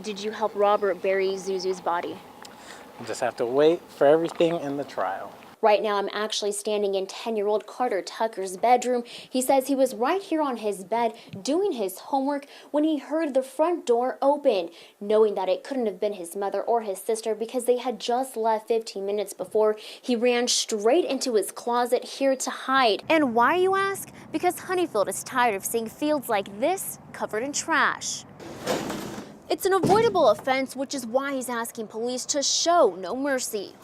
Did you help Robert bury Zuzu's body? We'll just have to wait for everything in the trial. Right now, I'm actually standing in 10-year-old Carter Tucker's bedroom. He says he was right here on his bed doing his homework when he heard the front door open, knowing that it couldn't have been his mother or his sister because they had just left 15 minutes before. He ran straight into his closet here to hide. And why, you ask? Because Honeyfield is tired of seeing fields like this covered in trash. It's an avoidable offense, which is why he's asking police to show no mercy.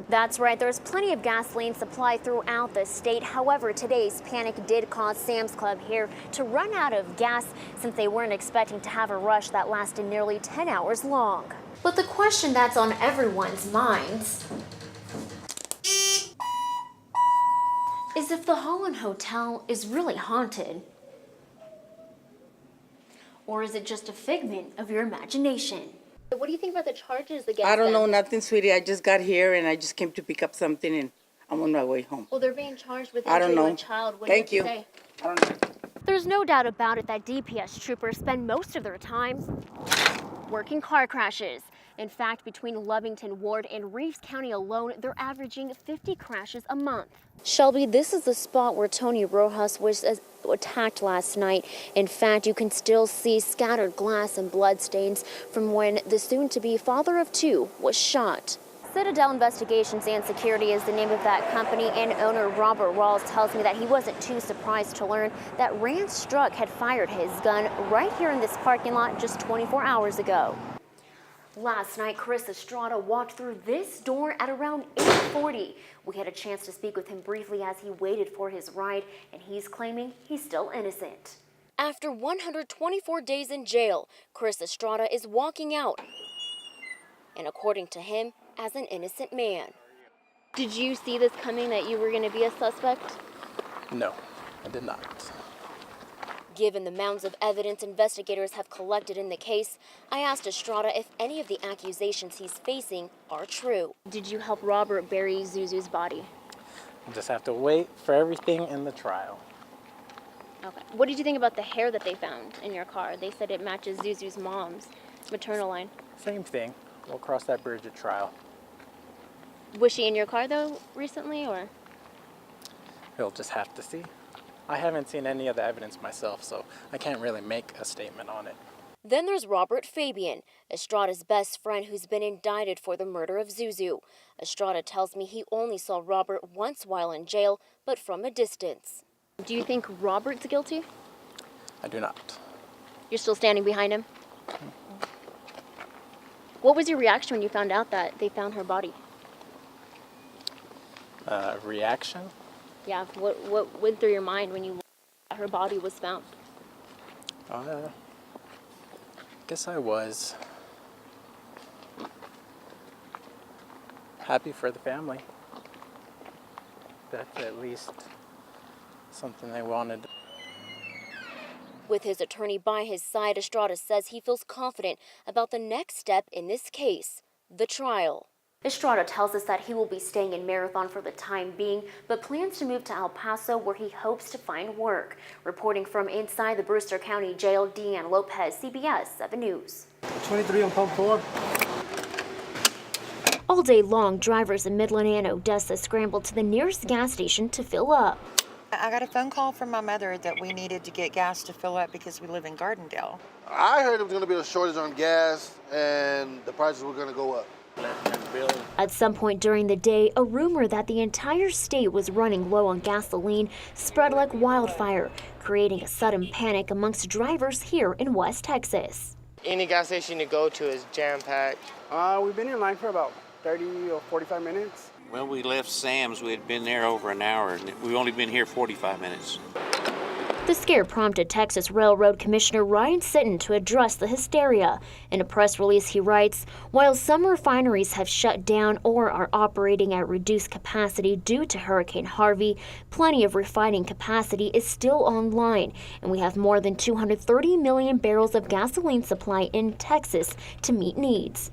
That's right, there's plenty of gasoline supply throughout the state. However, today's panic did cause Sam's Club here to run out of gas since they weren't expecting to have a rush that lasted nearly 10 hours long. But the question that's on everyone's minds is if the Holland Hotel is really haunted. Or is it just a figment of your imagination? What do you think about the charges against them? I don't know nothing, sweetie. I just got here and I just came to pick up something and I'm on my way home. Well, they're being charged with I don't know. injuring a child. What Thank do you you. say? I don't know. There's no doubt about it that DPS troopers spend most of their time working car crashes. In fact, between Lovington Ward and Reeves County alone, they're averaging 50 crashes a month. Shelby, this is the spot where Tony Rojas was attacked last night. In fact, you can still see scattered glass and bloodstains from when the soon-to-be father of two was shot. Citadel Investigations and Security is the name of that company, and owner Robert Rawls tells me that he wasn't too surprised to learn that Rance Struck had fired his gun right here in this parking lot just 24 hours ago. Last night, Chris Estrada walked through this door at around 8:40. We had a chance to speak with him briefly as he waited for his ride, and he's claiming he's still innocent. After 124 days in jail, Chris Estrada is walking out, and according to him, as an innocent man. Did you see this coming, that you were going to be a suspect? No, I did not. Given the mounds of evidence investigators have collected in the case, I asked Estrada if any of the accusations he's facing are true. Did you help Robert bury Zuzu's body? We'll just have to wait for everything in the trial. Okay. What did you think about the hair that they found in your car? They said it matches Zuzu's mom's maternal line. Same thing. We'll cross that bridge at trial. Was she in your car, though, recently, or? We'll just have to see. I haven't seen any of the evidence myself, so I can't really make a statement on it. Then there's Robert Fabian, Estrada's best friend who's been indicted for the murder of Zuzu. Estrada tells me he only saw Robert once while in jail, but from a distance. Do you think Robert's guilty? I do not. You're still standing behind him? What was your reaction when you found out that they found her body? Reaction? Yeah, what went through your mind when you learned that her body was found? Guess I was happy for the family. That's at least something they wanted. With his attorney by his side, Estrada says he feels confident about the next step in this case, the trial. Estrada tells us that he will be staying in Marathon for the time being, but plans to move to El Paso where he hopes to find work. Reporting from inside the Brewster County Jail, DeAnn Lopez, CBS 7 News. 23 on pump 4. All day long, drivers in Midland and Odessa scrambled to the nearest gas station to fill up. I got a phone call from my mother that we needed to get gas to fill up because we live in Gardendale. I heard there was going to be a shortage on gas and the prices were going to go up. At some point during the day, a rumor that the entire state was running low on gasoline spread like wildfire, creating a sudden panic amongst drivers here in West Texas. Any gas station you go to is jam-packed. We've been in line for about 30 or 45 minutes. Well, we left Sam's. We had been there over an hour, and we've only been here 45 minutes. The scare prompted Texas Railroad Commissioner Ryan Sitton to address the hysteria. In a press release, he writes, while some refineries have shut down or are operating at reduced capacity due to Hurricane Harvey, plenty of refining capacity is still online, and we have more than 230 million barrels of gasoline supply in Texas to meet needs.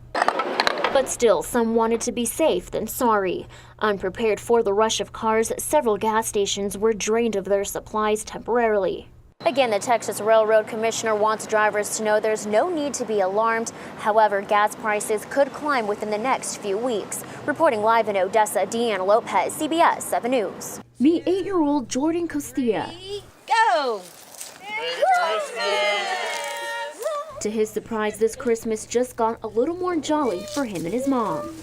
But still, some wanted to be safe than sorry. Unprepared for the rush of cars, several gas stations were drained of their supplies temporarily. Again, the Texas Railroad Commissioner wants drivers to know there's no need to be alarmed. However, gas prices could climb within the next few weeks. Reporting live in Odessa, DeAnn Lopez, CBS 7 News. Meet 8-year-old Jordan Costilla. Go! To his surprise, this Christmas just got a little more jolly for him and his mom.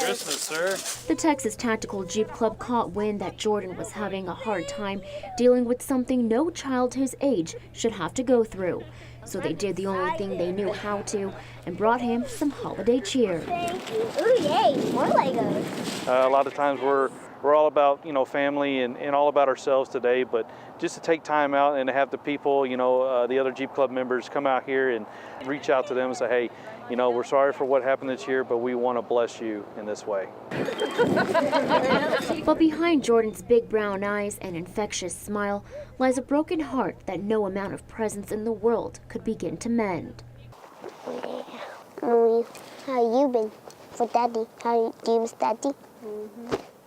Christmas, sir. The Texas Tactical Jeep Club caught wind that Jordan was having a hard time dealing with something no child his age should have to go through. So they did the only thing they knew how to and brought him some holiday cheer. Thank you. Ooh, yay, more Legos. A lot of times we're all about, family and all about ourselves today, but just to take time out and to have the people, the other Jeep Club members come out here and reach out to them and say, hey, we're sorry for what happened this year, but we want to bless you in this way. But behind Jordan's big brown eyes and infectious smile lies a broken heart that no amount of presents in the world could begin to mend. Mommy, how you been? For Daddy, do you miss Daddy?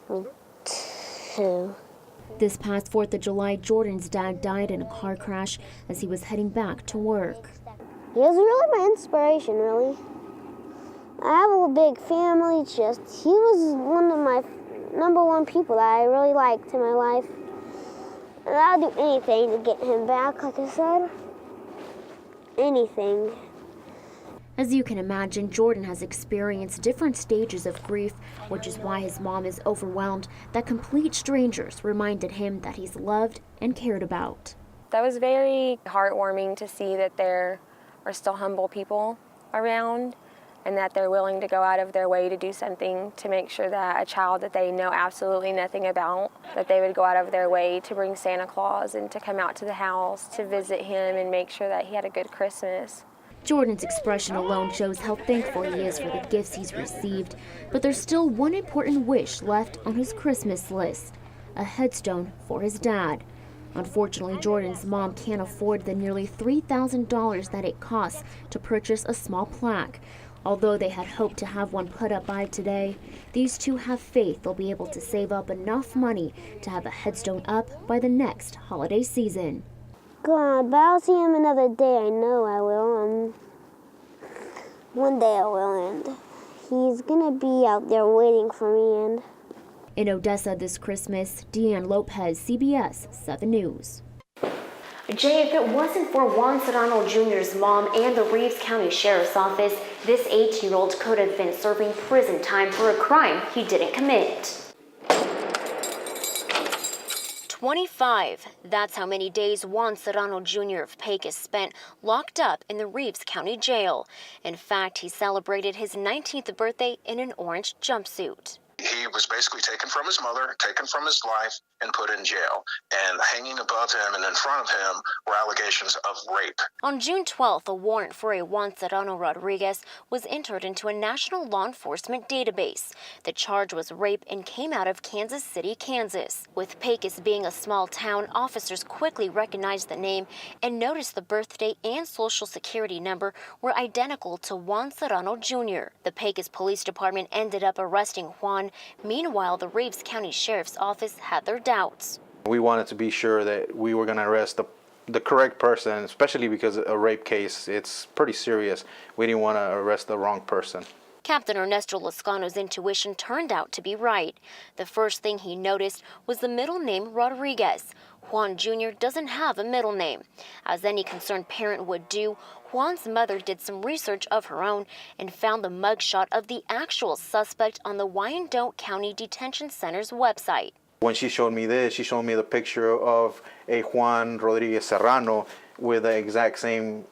Me too. This past 4th of July, Jordan's dad died in a car crash as he was heading back to work. He was really my inspiration, really. I have a big family, he was one of my #1 people that I really liked in my life. And I'll do anything to get him back, like I said. Anything. As you can imagine, Jordan has experienced different stages of grief, which is why his mom is overwhelmed that complete strangers reminded him that he's loved and cared about. That was very heartwarming to see that there are still humble people around and that they're willing to go out of their way to do something to make sure that a child that they know absolutely nothing about, that they would go out of their way to bring Santa Claus and to come out to the house to visit him and make sure that he had a good Christmas. Jordan's expression alone shows how thankful he is for the gifts he's received, but there's still one important wish left on his Christmas list: a headstone for his dad. Unfortunately, Jordan's mom can't afford the nearly $3,000 that it costs to purchase a small plaque. Although they had hoped to have one put up by today, these two have faith they'll be able to save up enough money to have a headstone up by the next holiday season. God, but I'll see him another day. I know I will. One day I will, and he's gonna be out there waiting for me. And in Odessa this Christmas, DeAnn Lopez, CBS 7 News. Jay, if it wasn't for Juan Serrano Jr.'s mom and the Reeves County Sheriff's Office, this 18-year-old could have been serving prison time for a crime he didn't commit. 25. That's how many days Juan Serrano Jr. of Pecos spent locked up in the Reeves County Jail. In fact, he celebrated his 19th birthday in an orange jumpsuit. He was basically taken from his mother, taken from his life, and put in jail. And hanging above him and in front of him were allegations of rape. On June 12th, a warrant for a Juan Serrano Rodriguez was entered into a national law enforcement database. The charge was rape and came out of Kansas City, Kansas. With Pecos being a small town, officers quickly recognized the name and noticed the birthday and social security number were identical to Juan Serrano Jr. The Pecos Police Department ended up arresting Juan. Meanwhile, the Reeves County Sheriff's Office had their doubts. We wanted to be sure that we were going to arrest the correct person, especially because a rape case, it's pretty serious. We didn't want to arrest the wrong person. Captain Ernesto Lascano's intuition turned out to be right. The first thing he noticed was the middle name Rodriguez. Juan Jr. doesn't have a middle name. As any concerned parent would do, Juan's mother did some research of her own and found the mugshot of the actual suspect on the Wyandotte County Detention Center's website. When she showed me this, she showed me the picture of a Juan Rodriguez Serrano with the exact same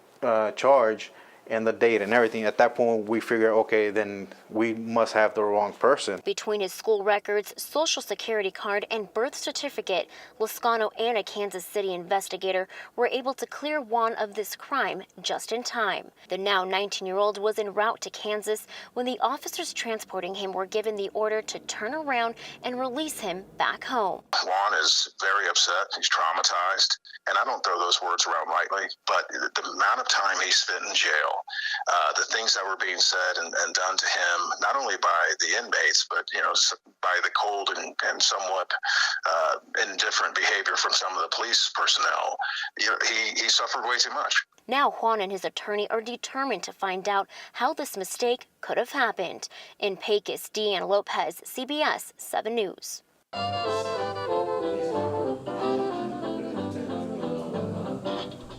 charge and the date and everything. At that point, we figured, okay, then we must have the wrong person. Between his school records, social security card, and birth certificate, Lascano and a Kansas City investigator were able to clear Juan of this crime just in time. The now 19-year-old was en route to Kansas when the officers transporting him were given the order to turn around and release him back home. Juan is very upset. He's traumatized. And I don't throw those words around lightly, but the amount of time he spent in jail The things that were being said and done to him, not only by the inmates, but by the cold and somewhat indifferent behavior from some of the police personnel, he suffered way too much. Now Juan and his attorney are determined to find out how this mistake could have happened. In Pecos, DeAnn Lopez, CBS 7 News.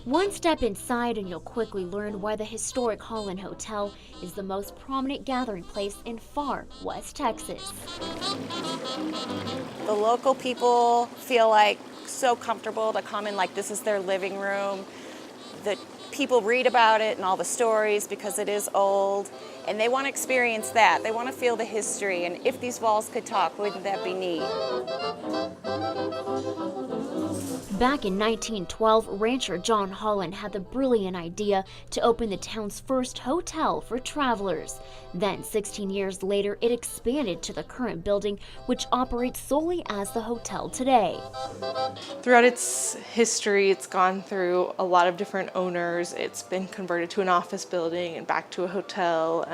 One step inside and you'll quickly learn why the historic Holland Hotel is the most prominent gathering place in far West Texas. The local people feel like so comfortable to come in, like this is their living room. The people read about it and all the stories because it is old, and they want to experience that. They want to feel the history, and if these walls could talk, wouldn't that be neat? Back in 1912, rancher John Holland had the brilliant idea to open the town's first hotel for travelers. Then, 16 years later, it expanded to the current building, which operates solely as the hotel today. Throughout its history, it's gone through a lot of different owners. It's been converted to an office building and back to a hotel.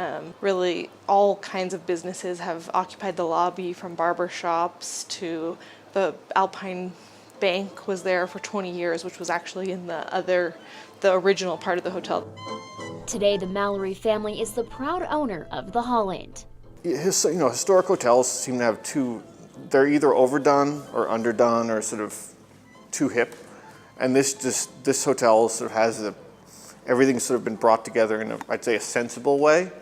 Really, all kinds of businesses have occupied the lobby, from barber shops to the Alpine Bank was there for 20 years, which was actually in the original part of the hotel. Today, the Mallory family is the proud owner of the Holland. Historic hotels seem to have they're either overdone or underdone or sort of too hip. And this hotel sort of has everything's sort of been brought together in I'd say a sensible way.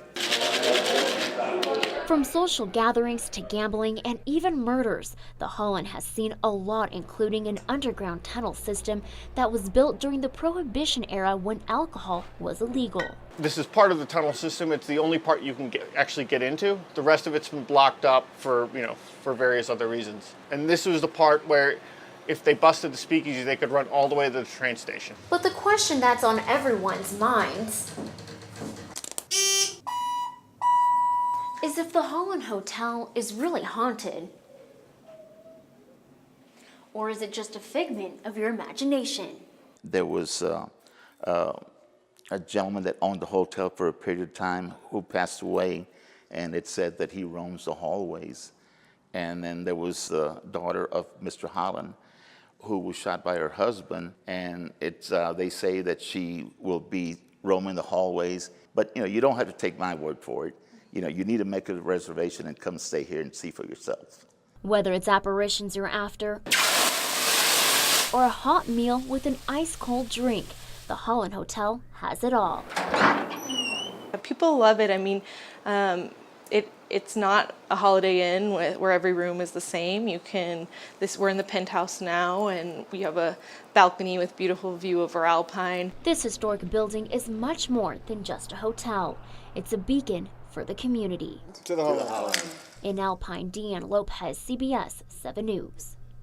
From social gatherings to gambling and even murders, the Holland has seen a lot, including an underground tunnel system that was built during the Prohibition era when alcohol was illegal. This is part of the tunnel system. It's the only part you can actually get into. The rest of it's been blocked up for various other reasons. And this was the part where if they busted the speakeasy, they could run all the way to the train station. But the question that's on everyone's minds is if the Holland Hotel is really haunted, or is it just a figment of your imagination? There was a gentleman that owned the hotel for a period of time who passed away, and it said that he roams the hallways. And then there was the daughter of Mr. Holland who was shot by her husband, and they say that she will be roaming the hallways. But you don't have to take my word for it. You need to make a reservation and come stay here and see for yourself. Whether it's apparitions you're after or a hot meal with an ice-cold drink, the Holland Hotel has it all. People love it. I mean, it's not a Holiday Inn where every room is the same. We're in the penthouse now, and we have a balcony with beautiful view over Alpine. This historic building is much more than just a hotel. It's a beacon for the community. To the Holland. In Alpine, DeAnn Lopez, CBS 7 News.